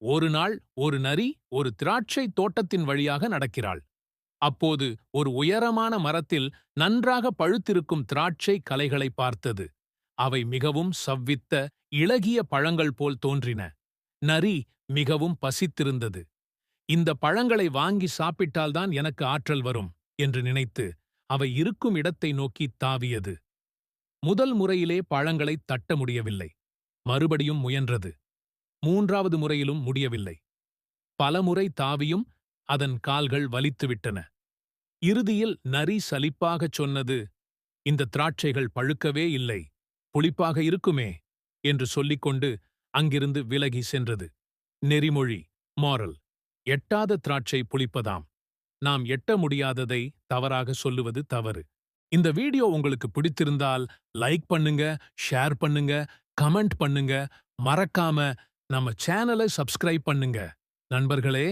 ஒரு நாள் ஒரு நரி ஒரு திராட்சை தோட்டத்தின் வழியாக நடக்கிறாள். அப்போது ஒரு உயரமான மரத்தில் நன்றாக பழுத்திருக்கும் திராட்சை களைகளை பார்த்தது. அவை மிகவும் சவ்வித்த இளகிய பழங்கள் போல் தோன்றின. நரி மிகவும் பசித்திருந்தது. இந்த பழங்களை வாங்கி சாப்பிட்டால்தான் எனக்கு ஆற்றல் வரும் என்று நினைத்து அவை இருக்கும் இடத்தை நோக்கி தாவியது. முதல் முறையிலே பழங்களை தட்ட முடியவில்லை. மறுபடியும் முயன்றது. மூன்றாவது முறையிலும் முடியவில்லை. பலமுறை தாவியும் அதன் கால்கள் வலித்துவிட்டன. இறுதியில் நரி சலிப்பாகச் சொன்னது, இந்த திராட்சைகள் பழுக்கவே இல்லை, புளிப்பாக இருக்குமே என்று சொல்லிக்கொண்டு அங்கிருந்து விலகி சென்றது. நெறிமொழி மாரல்: எட்டாத திராட்சை புளிப்பதாம். நாம் எட்ட முடியாததை தவறாக சொல்லுவது தவறு. இந்த வீடியோ உங்களுக்கு பிடித்திருந்தால் லைக் பண்ணுங்க, ஷேர் பண்ணுங்க, கமெண்ட் பண்ணுங்க, மறக்காம நம்ம சேனலை சப்ஸ்கிரைப் பண்ணுங்க. நண்பர்களே!